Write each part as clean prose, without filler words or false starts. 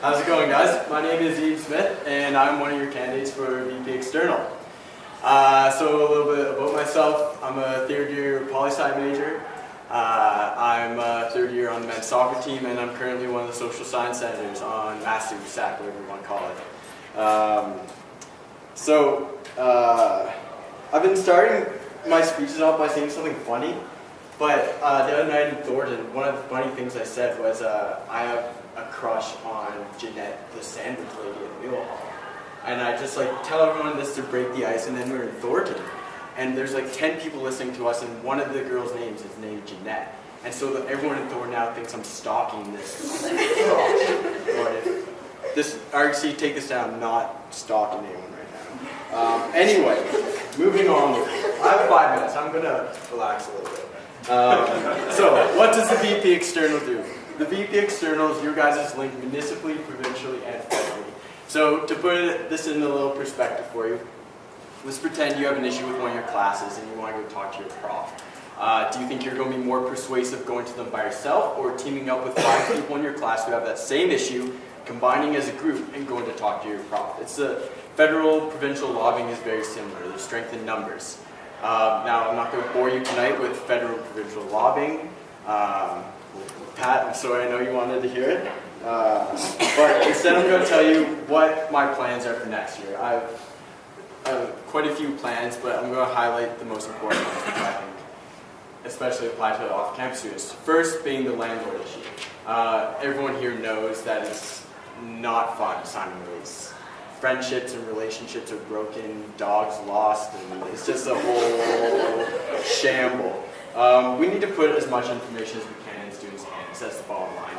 How's it going, guys? My name is Ian Smith, and I'm one of your candidates for VP External. So a little bit about myself. I'm a third-year poli-sci major. I'm a third year on the men's soccer team, and I'm currently one of the social science senators on MASU, SAC, whatever you want to call it. I've been starting my speeches off by saying something funny, but the other night in Thornton, one of the funny things I said was I have a crush on Jeanette, the sandwich lady at Meal Hall. And I just tell everyone this to break the ice, and then we're in Thornton. And there's 10 people listening to us, and one of the girls' names is named Jeanette. And so everyone in Thornton now thinks I'm stalking this. RC, take this down, I'm not stalking anyone right now. Anyway, moving on. I have 5 minutes, I'm gonna relax a little bit. So, what does the VP External do? The VP External is your guys' link municipally, provincially, and federally. So, to put this in a little perspective for you, let's pretend you have an issue with one of your classes and you want to go talk to your prof. Do you think you're going to be more persuasive going to them by yourself or teaming up with 5 people in your class who have that same issue, combining as a group and going to talk to your prof? It's the federal, provincial lobbying is very similar. There's strength in numbers. Now, I'm not going to bore you tonight with federal, provincial lobbying. Pat, I'm sorry, I know you wanted to hear it. But instead I'm going to tell you what my plans are for next year. I have quite a few plans, but I'm going to highlight the most important ones, which I think especially apply to off-campus students. First being the landlord issue. Everyone here knows that it's not fun signing a lease. Friendships and relationships are broken, dogs lost, and it's just a whole shamble. We need to put as much information as we can in students' hands. That's the bottom line.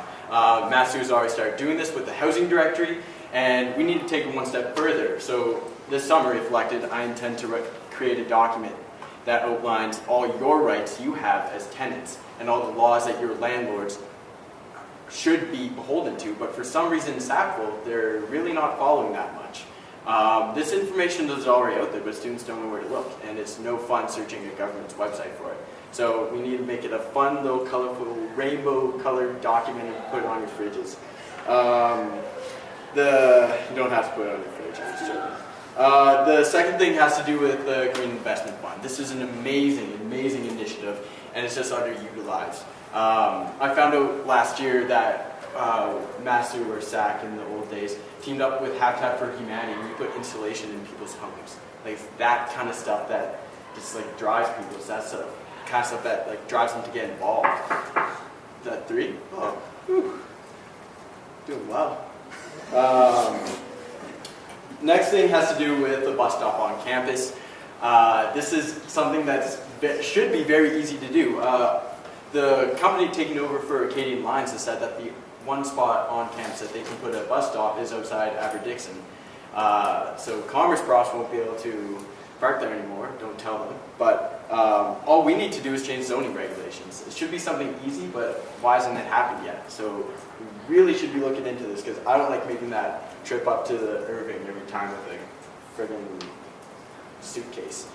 MASU has already started doing this with the housing directory, and we need to take it one step further. So this summer, if elected, I intend to create a document that outlines all your rights you have as tenants and all the laws that your landlords should be beholden to, but for some reason in Sackville, they're really not following that much. This information is already out there, but students don't know where to look, and it's no fun searching a government's website for it. So we need to make it a fun, little, colorful, rainbow-colored document and put it on your fridges. You don't have to put it on your fridge, I'm just joking. The second thing has to do with the Green Investment Fund. This is an amazing, amazing initiative, and it's just underutilized. I found out last year that MASU or SAC in the old days teamed up with Habitat for Humanity, and we put insulation in people's homes. That kind of stuff that just drives people. It's that sort of kind of stuff that drives them to get involved. Is that 3? Oh, whew. Doing well. Next thing has to do with the bus stop on campus. This is something that should be very easy to do. The company taking over for Acadian Lines has said that the one spot on campus that they can put a bus stop is outside Aberdixon. So Commerce profs won't be able to park there anymore, don't tell them. But all we need to do is change zoning regulations. It should be something easy, but why hasn't it happened yet? So we really should be looking into this, because I don't like making that trip up to the Irving every time with a friggin' suitcase.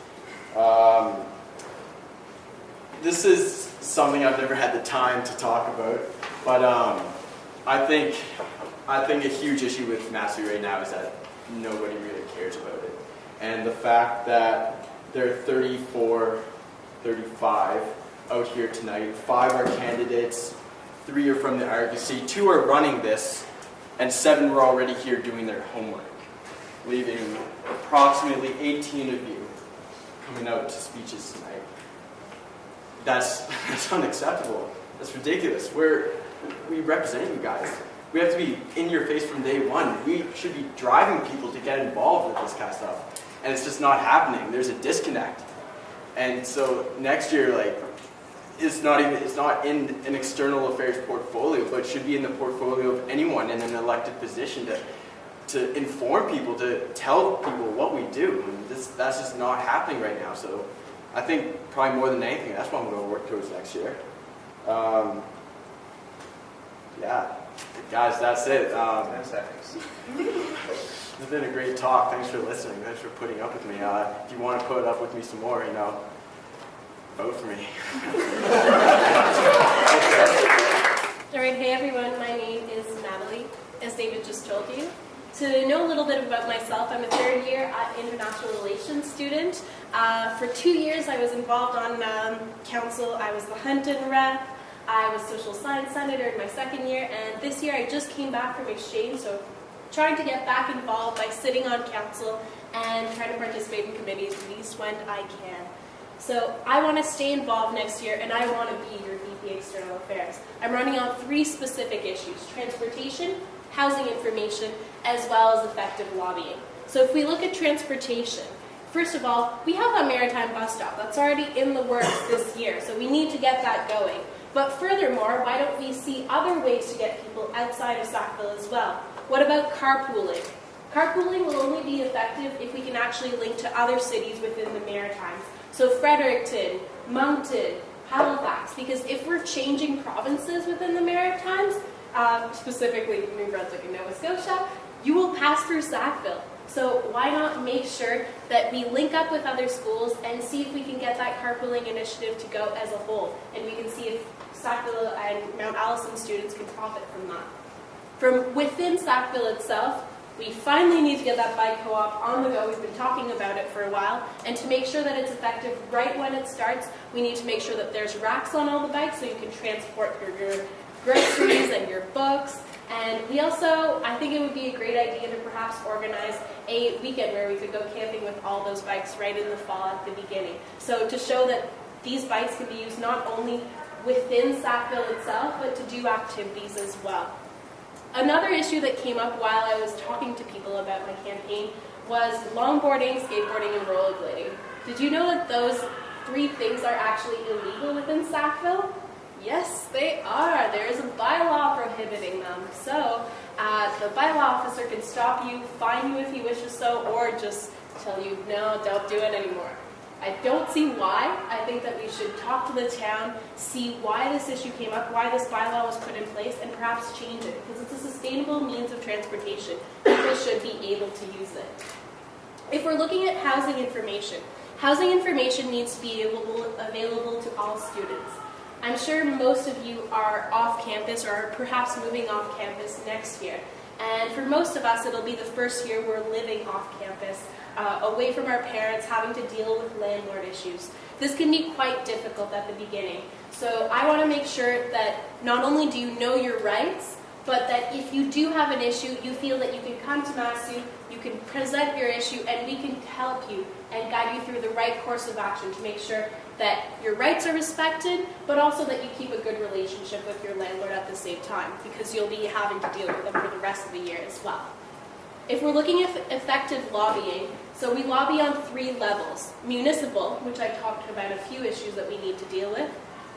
This is something I've never had the time to talk about, but I think a huge issue with MASU right now is that nobody really cares about it. And the fact that there are 34, 35 out here tonight, 5 are candidates, 3 are from the RBC, 2 are running this, and 7 were already here doing their homework, leaving approximately 18 of you coming out to speeches tonight. That's unacceptable. That's ridiculous. We represent you guys. We have to be in your face from day one. We should be driving people to get involved with this kind of stuff. And it's just not happening. There's a disconnect. And so next year, it's not in an external affairs portfolio, but it should be in the portfolio of anyone in an elected position to inform people, to tell people what we do. And that's just not happening right now. So I think probably more than anything, that's what I'm going to work towards next year. Yeah, guys, that's it. 10 seconds. It's been a great talk. Thanks for listening. Thanks for putting up with me. If you want to put up with me some more, vote for me. All right, hey everyone, my name is Natalie, as David just told you. To know a little bit about myself, I'm a third year international relations student. For 2 years I was involved on council. I was the Hunton rep, I was social science senator in my second year, and this year I just came back from exchange, so trying to get back involved by sitting on council and trying to participate in committees at least when I can. So I want to stay involved next year, and I want to be your VP External Affairs. I'm running on 3 specific issues: transportation, housing information, as well as effective lobbying. So if we look at transportation, first of all, we have a maritime bus stop that's already in the works this year, so we need to get that going. But furthermore, why don't we see other ways to get people outside of Sackville as well? What about carpooling? Carpooling will only be effective if we can actually link to other cities within the Maritimes. So Fredericton, Moncton, Halifax, because if we're changing provinces within the Maritimes, specifically New Brunswick and Nova Scotia, you will pass through Sackville. So why not make sure that we link up with other schools and see if we can get that carpooling initiative to go as a whole, and we can see if Sackville and Mount Allison students can profit from that. From within Sackville itself, we finally need to get that bike co-op on the go. We've been talking about it for a while, and to make sure that it's effective right when it starts, we need to make sure that there's racks on all the bikes so you can transport your groceries and your books. And we also, I think it would be a great idea to perhaps organize a weekend where we could go camping with all those bikes right in the fall at the beginning. So to show that these bikes can be used not only within Sackville itself, but to do activities as well. Another issue that came up while I was talking to people about my campaign was longboarding, skateboarding, and rollerblading. Did you know that those 3 things are actually illegal within Sackville? Yes, they are. There is a bylaw prohibiting them. So the bylaw officer can stop you, fine you if he wishes so, or just tell you, no, don't do it anymore. I don't see why. I think that we should talk to the town, see why this issue came up, why this bylaw was put in place, and perhaps change it, because it's a sustainable means of transportation. People should be able to use it. If we're looking at housing information needs to be available to all students. I'm sure most of you are off campus or are perhaps moving off campus next year. And for most of us, it'll be the first year we're living off campus, away from our parents, having to deal with landlord issues. This can be quite difficult at the beginning. So I want to make sure that not only do you know your rights, but that if you do have an issue, you feel that you can come to MASU, you can present your issue, and we can help you and guide you through the right course of action to make sure that your rights are respected, but also that you keep a good relationship with your landlord at the same time, because you'll be having to deal with them for the rest of the year as well. If we're looking at effective lobbying, so we lobby on 3 levels: municipal, which I talked about a few issues that we need to deal with,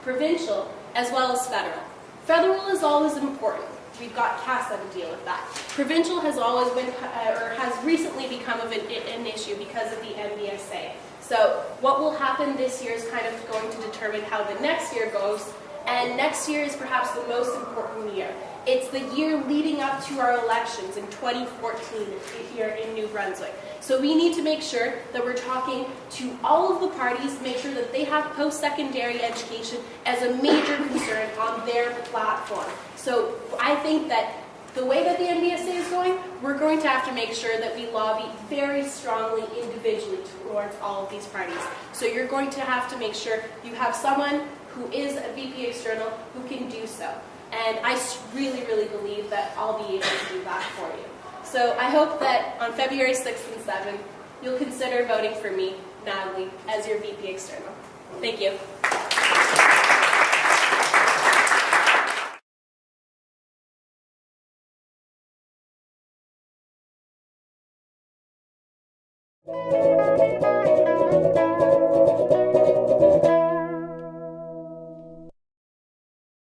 provincial, as well as federal. Federal is always important. We've got CASA to deal with that. Provincial has always been, or has recently become an issue because of the MBSA. So what will happen this year is kind of going to determine how the next year goes, and next year is perhaps the most important year. It's the year leading up to our elections in 2014 here in New Brunswick. So we need to make sure that we're talking to all of the parties, make sure that they have post-secondary education as a major concern on their platform. So I think that the way that the MBSA is going, we're going to have to make sure that we lobby very strongly individually towards all of these parties. So you're going to have to make sure you have someone who is a VP External who can do so. And I really, really believe that I'll be able to do that for you. So I hope that on February 6th and 7th, you'll consider voting for me, Natalie, as your VP External. Thank you.